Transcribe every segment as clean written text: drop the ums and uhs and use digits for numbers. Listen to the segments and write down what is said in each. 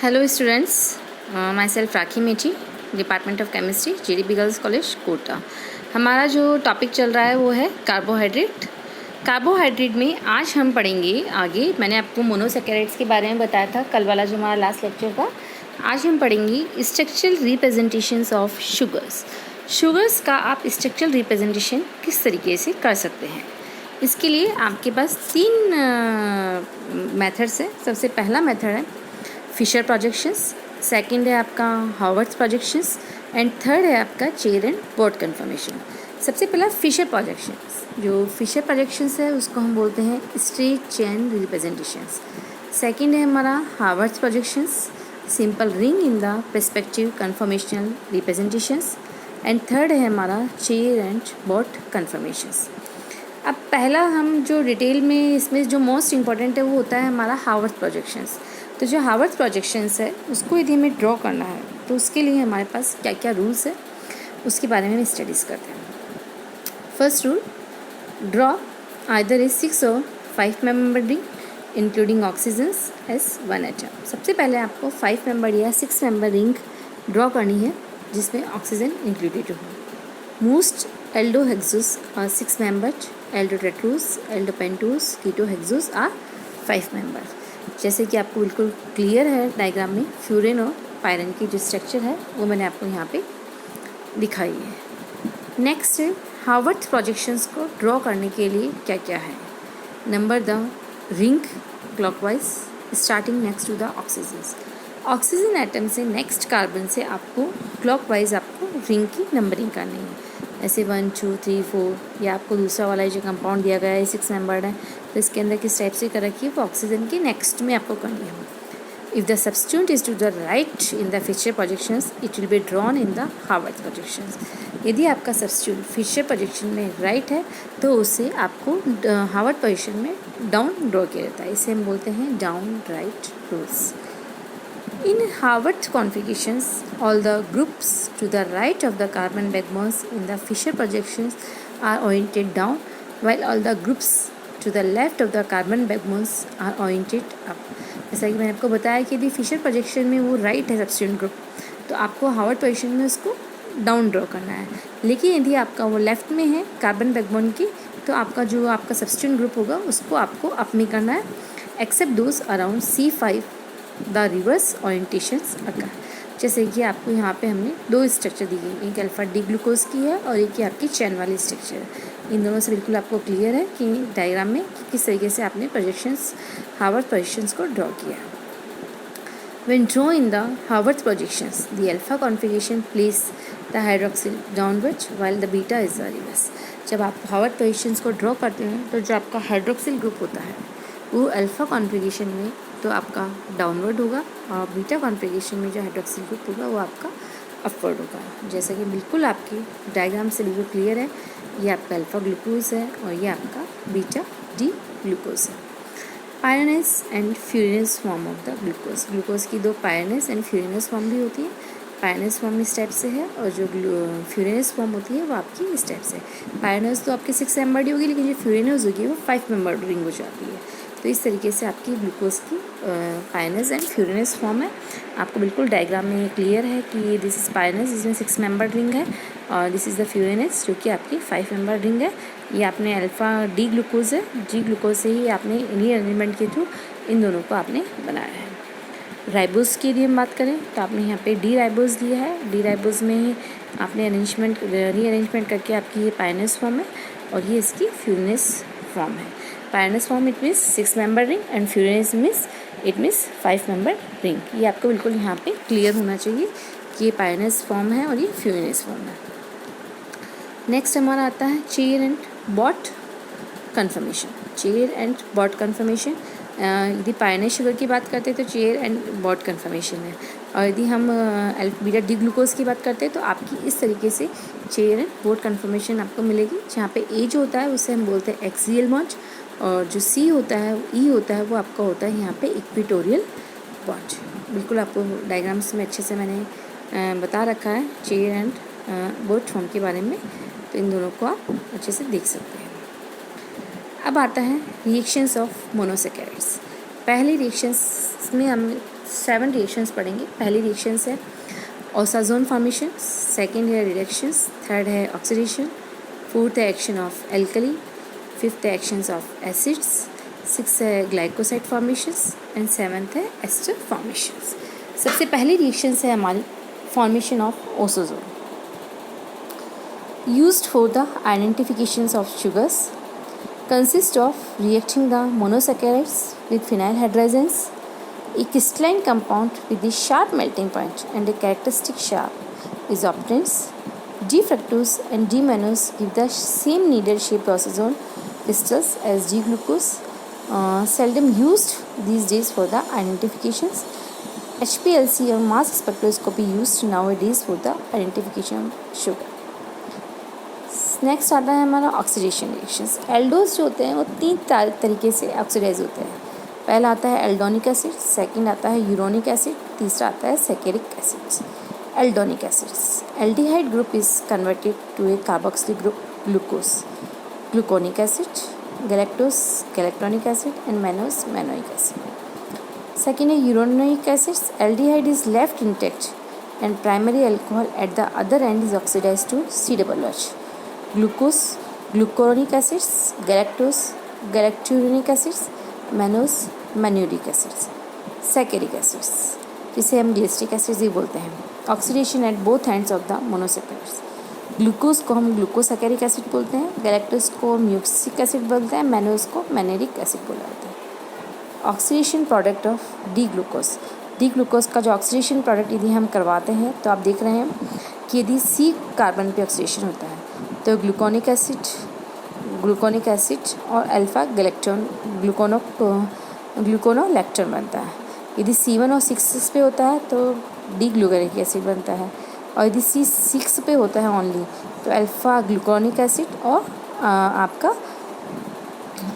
Hello students, my self Rakhi Methi, department of chemistry, GDP girls college Kota. हमारा जो topic चल रहा है वो है कार्बोहाइड्रेट। कार्बोहाइड्रेट में आज हम पढ़ेंगे आगे। मैंने आपको मोनोसेकेराइड्स के बारे में बताया था कल वाला जो हमारा लास्ट लेक्चर था। आज हम पढ़ेंगे structural representations of sugars. Sugars का आप स्ट्रक्चरल रिप्रेजेंटेशन किस तरीके से कर सकते हैं, इसके लिए आपके पास तीन मेथड्स हैं। सबसे पहला मेथड है फिशर प्रोजेक्शंस, सेकंड है आपका हॉवर्ड्स प्रोजेक्शंस एंड थर्ड है आपका चेयर एंड बोर्ड कन्फर्मेशन। सबसे पहला फिशर प्रोजेक्शंस। जो फिशर प्रोजेक्शंस है उसको हम बोलते हैं स्ट्रेट चेन रिप्रेजेंटेशंस। सेकंड है हमारा Howards projections, simple ring in the perspective conformational representations and third है हमारा चेयर एंड बोर्ड कन्फर्मेशंस। अब पहला हम जो डिटेल में इसमें जो मोस्ट इम्पॉर्टेंट है वो होता है हमारा हॉवर्ड्स प्रोजेक्शंस। तो जो हॉवर्ड्स प्रोजेक्शंस है उसको यदि हमें ड्रॉ करना है तो उसके लिए हमारे पास क्या क्या रूल्स है उसके बारे में हम स्टडीज़ करते हैं। फर्स्ट रूल, ड्रॉ आइदर ए 6 और 5 member ring including oxygens S 1 atom. सबसे पहले आपको 5 मेंबर या 6 मेंबर रिंग ड्रॉ करनी है जिसमें ऑक्सीजन इंक्लूडेड हो। Most aldohexoses are 6 membered, aldotetroses, aldopentoses, ketohexoses are 5 member. जैसे कि आपको बिल्कुल क्लियर है डायग्राम में, फ्यूरेन और पायरन की जो स्ट्रक्चर है वो मैंने आपको यहाँ पे दिखाई है। नेक्स्ट है हॉवर्ड्स प्रोजेक्शंस को ड्रॉ करने के लिए क्या क्या है। Number the ring clockwise starting next to the oxygens. Oxygen atom से नेक्स्ट कार्बन से आपको क्लॉकवाइज आपको रिंग की नंबरिंग करनी है। ऐसे 1 2 3 4 या आपको दूसरा वाला जो कंपाउंड दिया गया है 6 मेंबर्ड है तो इसके अंदर किस टाइप से कर रखी है वो ऑक्सीजन के नेक्स्ट में आपको करनी है। If the substitute is to the right in the Fischer projections it will be drawn in the Haworth projections. यदि आपका सब्स्टिट्यूट फिशर प्रोजेक्शन में राइट है तो उसे आपको हॉवर्ड पोजिशन में डाउन ड्रॉ किया जाता है। इसे हम बोलते हैं down right rules. In Howard configurations, all the groups to the right of the carbon backbones in the Fisher projections are oriented down, while all the groups to the left of the carbon backbones are oriented up. जैसा कि मैंने आपको बताया कि यदि Fisher projection में वो right है सब्स्टिट्यूएंट ग्रुप तो आपको हावर्ड पोजीशन में उसको डाउन ड्रॉ करना है। लेकिन यदि आपका वो लेफ्ट में है कार्बन बैकबोन की तो आपका जो आपका सब्स्टिट्यूएंट ग्रुप होगा उसको आपको अप में करना है, except those around C5 the reverse orientations occur. जैसे कि आपको यहाँ पे हमने दो स्ट्रक्चर दी गई, एक अल्फा डी ग्लूकोज की है और एक आपकी चैन वाली स्ट्रक्चर है। इन दोनों से बिल्कुल आपको क्लियर है कि डायग्राम में किस तरीके से आपने प्रोजेक्शंस हावर्ड प्रोजेक्शंस को ड्रॉ किया। When draw in the Haworth projections the alpha configuration place the hydroxyl downward while the beta is the reverse. जब आप हावर्ड पोजिशंस को ड्रॉ करते हैं तो जो आपका हाइड्रोक्सिल ग्रुप होता है वो अल्फा कॉन्फिगरेशन में तो आपका डाउनवर्ड होगा और बीटा कॉन्फिगरेशन में जो हाइड्रोक्सिल ग्रुप होगा वो आपका अपवर्ड होगा। जैसा कि बिल्कुल आपकी डायग्राम से बिल्कुल क्लियर है, ये आपका अल्फा ग्लूकोज है और ये आपका बीटा डी ग्लूकोज है। Pyranose and furanose form of the glucose. Glucose की दो पायरनेस एंड फ्यूरिनस फॉर्म भी होती है। पायरनेस फॉर्म इस टाइप से है और जो फ्यूरिनस फॉर्म होती है वो आपकी इस टाइप से। पायरनेस तो आपकी 6 मेंबर्ड होगी लेकिन जो फ्यूरिनस होगी वो 5 मेंबर्ड रिंग हो जाती है। तो इस तरीके से आपकी ग्लूकोज की पायरनेस एंड फ्यूरिनस फॉर्म है। आपको बिल्कुल डायग्राम में ये क्लियर है कि दिस इज़ पायरनेस जिसमें 6 मेंबर रिंग है और दिस इज़ द फ्यूरिनस जो कि आपकी 5 मेंबर रिंग है। ये आपने अल्फा डी ग्लूकोज है, जी ग्लूकोज से ही आपने रीअरेंजमेंट के थ्रू इन दोनों को आपने बनाया है। राइबोज की यदि हम बात करें तो आपने यहाँ पे डी राइबोज दिया है। डी राइबोज में ही आपने रीअरेंजमेंट करके आपकी ये पायरनेस फॉर्म है और ये इसकी फ्यूरिनस फॉर्म है। Pyranose form it means 6 member ring and furanose means it means 5 member ring. ये आपको बिल्कुल यहाँ पे क्लियर होना चाहिए कि ये पायरनेस फॉर्म है और ये फ्यूरिनस फॉर्म है। नेक्स्ट हमारा आता है chair and boat conformation. Chair and boat conformation, यदि पायरनेस शुगर की बात करते हैं तो चेयर एंड बॉट कन्फर्मेशन है और यदि हम बीटा डी ग्लूकोज की बात करते हैं तो आपकी इस तरीके से चेयर एंड बॉट कन्फर्मेशन आपको मिलेगी। जहाँ पे ए जो होता है उसे हम बोलते हैं एक्सियल बॉन्ड और जो सी होता है ई होता है वो आपका होता है यहाँ पे इक्वेटोरियल बॉन्ड। बिल्कुल आपको डायग्राम्स में अच्छे से मैंने बता रखा है चेयर एंड बॉट फॉर्म के बारे में, तो इन दोनों को आप अच्छे से देख सकते हैं। अब आता है रिएक्शंस ऑफ मोनोसेकेराइड्स। पहले रिएक्शंस में हम 7 रिएक्शंस पढ़ेंगे। पहली रिएक्शंस है ओसाजोन फॉर्मेशन, सेकंड है रिडक्शंस, थर्ड है ऑक्सीडेशन, फोर्थ है एक्शन ऑफ एल्कली, फिफ्थ है एक्शंस ऑफ एसिड्स, सिक्स है ग्लाइकोसाइड फॉर्मेशंस एंड सेवन्थ है एस्टर फॉर्मेशंस। सबसे पहली रिएक्शंस है हमारी formation of osazone, used for the identifications of sugars, consist of reacting the monosaccharides with phenyl hydrazines, a crystalline compound with the sharp melting point and a characteristic sharp is obtained. D-fructose and D-mannose give the same needle-shaped oxazone crystals as D-glucose, seldom used these days for the identifications. HPLC or mass spectroscopy used nowadays for the identification of sugar. Next आता है हमारा oxidation reactions. Aldose जो होते हैं वो 3 तरीके से oxidise होते हैं। पहला आता है एल्डोनिक एसिड, सेकंड आता है यूरोनिक एसिड, तीसरा आता है saccharic acids. Aldonic acids, aldehyde group is converted to a carboxylic group glucose, gluconic acid, galactose galactonic acid and mannose mannonic acid. Second है uronic acids, aldehyde is left intact and primary alcohol at the other end is oxidize to COOH, glucose gluconic acids, galactose galacturonic acids, mannose mannuronic acids. Saccharic acids जिसे हम glyceric acids भी बोलते हैं, oxidation at both ends of the monosaccharides. Glucose को हम ग्लूकोसैकेरिक acid बोलते हैं, galactose को म्यूक्सिक एसिड बोलते हैं, मैनोज को मैनेरिक एसिड बोला जाता है। Oxidation product of D glucose, D glucose का जो ऑक्सीडेशन प्रोडक्ट यदि हम करवाते हैं तो आप देख रहे हैं कि यदि C कार्बन पे ऑक्सीडेशन होता है तो ग्लूकोनिक एसिड और अल्फा गैलेक्टोन ग्लूकोनोलैक्टोन बनता है। यदि C1 और 6 पे होता है तो डी ग्लूकोनिक एसिड बनता है, और यदि C6 पे होता है ओनली तो अल्फा ग्लूकोनिक एसिड और आपका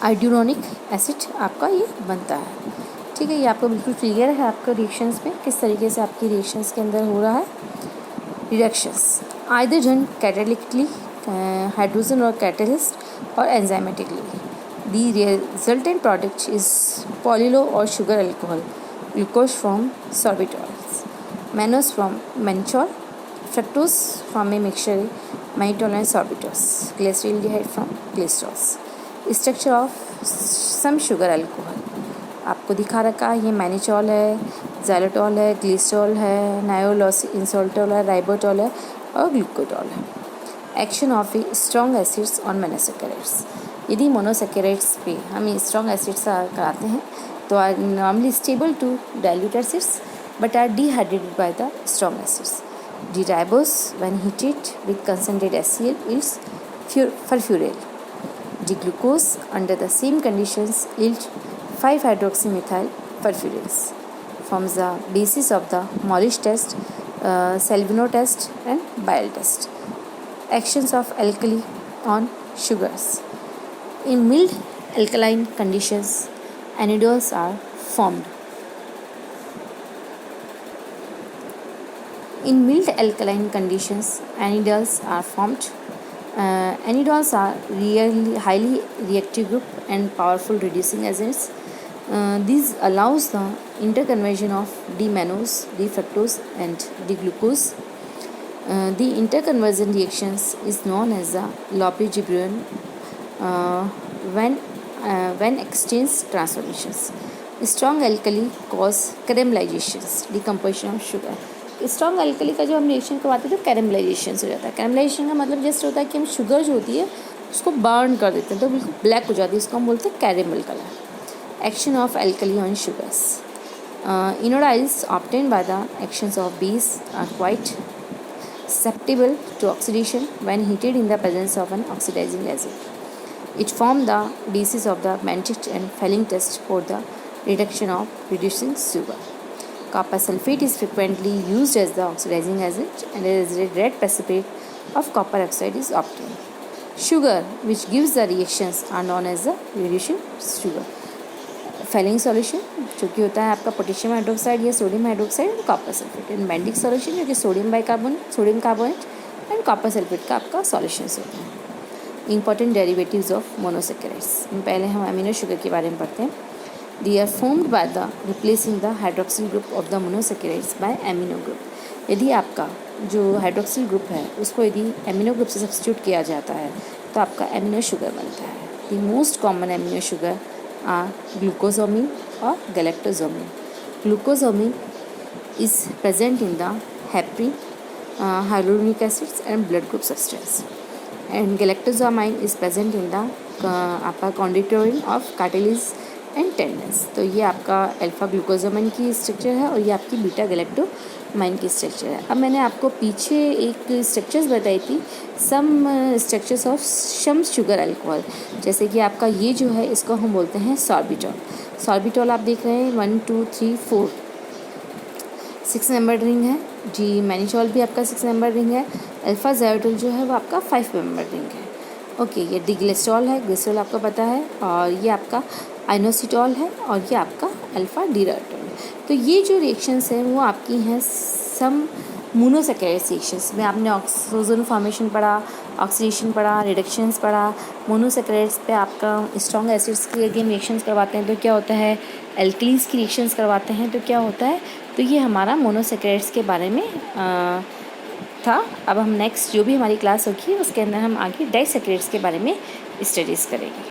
आइड्यूरोनिक एसिड आपका ये बनता है। ठीक है, ये आपको बिल्कुल क्लियर है आपका रिएक्शंस में किस तरीके से आपकी रिएक्शंस के अंदर हो रहा है। Reactions either done catalytically, hydrogen और कैटलिस्ट और enzymatically. The resultant product is polyol और sugar alcohol, glucose from sorbitols, mannose from mannitol, fructose from a mixture mannitol and sorbitols, glyceraldehyde from glycerols. Structure of some sugar alcohol आपको दिखा रखा है, ये मैनिचॉल है, ज़ाइलोटॉल है, ग्लिसरॉल है, नायोलोस इंसोल्टोल है, राइबोटॉल है और ग्लूकोटॉल है। Action of a strong acids on monosaccharides, यदि मोनोसैकेराइड्स पे हम स्ट्रॉन्ग एसिड्स कराते हैं तो are normally stable to dilute acids but are dehydrated by the strong acids. D ribose when heated with concentrated HCl yields furfural. D glucose under the same conditions yield 5-hydroxymethyl furfurenes, forms the basis of the Morris test, Salvino test and Bayes test. Actions of alkali on sugars. In mild alkaline conditions, anidols are formed. In mild alkaline conditions, anidols are formed. Anidols are really highly reactive group and powerful reducing agents. This allows the interconversion of D-mannose, D-fructose and D-glucose. The interconversion reactions is known as the Lopez-Gibbon when exchange transformations. Strong alkali cause caramelizations, decomposition of sugar. Strong alkali का जो हम reaction करवाते हैं तो caramelisation हो जाता है। Caramelisation का मतलब जैसे होता है कि हम शुगर जो होती है उसको बर्न कर देते हैं तो बिल्कुल ब्लैक हो जाती है, इसको हम बोलते हैं caramel colour. Action of alkali on sugars, enediols obtained by the actions of base are quite susceptible to oxidation when heated in the presence of an oxidizing agent. It formed the basis of the Mantic and Fehling test for the reduction of reducing sugar. Copper sulfate is frequently used as the oxidizing agent and a red precipitate of copper oxide is obtained. Sugar which gives the reactions are known as the reducing sugar. Fehling solution जो कि होता है आपका potassium hydroxide या sodium hydroxide and copper sulphate, and Benedict solution जो कि sodium carbonate and copper sulphate का आपका सॉल्यूशंस होता है। इंपॉर्टेंट डेरिवेटिव्स ऑफ मोनोसैकेराइड्स, पहले हम अमीनो शुगर के बारे में पढ़ते हैं। They are formed by the replacing the hydroxyl group of the monosaccharides by amino group. यदि आपका जो हाइड्रोक्सिल ग्रुप है उसको यदि एमिनो ग्रुप से सब्स्टिट्यूट किया जाता है तो आपका एमिनो शुगर बनता है। The most common amino sugar are glucosamine और galactosamine. ग्लूकोजोमिन is present in the heparin, hyaluronic acids and blood group substance, and galactosamine is present in the आपका conditorine of cartilage and tendons। तो ये आपका alpha glucosamine की structure है और ये आपकी बीटा गैलेक्टोमाइन की स्ट्रक्चर है। अब मैंने आपको पीछे एक स्ट्रक्चर्स बताई थी, some structures of some sugar alcohol, जैसे कि आपका ये जो है इसको हम बोलते हैं सॉर्बिटॉल। सॉर्बिटॉल आप देख रहे हैं 1 2 3 4 6 मेंबर रिंग है जी। मैनिसॉल भी आपका 6 मेंबर रिंग है। अल्फा ज़ायोटोल जो है वो आपका 5 मेंबर रिंग है। ओके, ये डिग्लिसरॉल है, ग्लिसरॉल आपको पता है, और ये आपका आइनोसिटॉल है और ये आपका अल्फा डिराटोल है। तो ये जो रिएक्शंस हैं वो आपकी हैं सम मोनोसेकेराइड रिएक्शंस में। आपने ऑक्सीजन फॉर्मेशन पढ़ा, ऑक्सीडेशन पढ़ा, रिडक्शंस पढ़ा। मोनोसेकेराइड्स पे आपका स्ट्रॉन्ग एसिड्स की अगेन रिएक्शंस करवाते हैं तो क्या होता है, एल्कीलीज की रिएक्शंस करवाते हैं तो क्या होता है। तो ये हमारा मोनोसेकेराइड्स के बारे में था। अब हम नेक्स्ट जो भी हमारी क्लास होगी उसके अंदर हम आगे डाइसेकेराइड्स के बारे में स्टडीज़ करेंगे।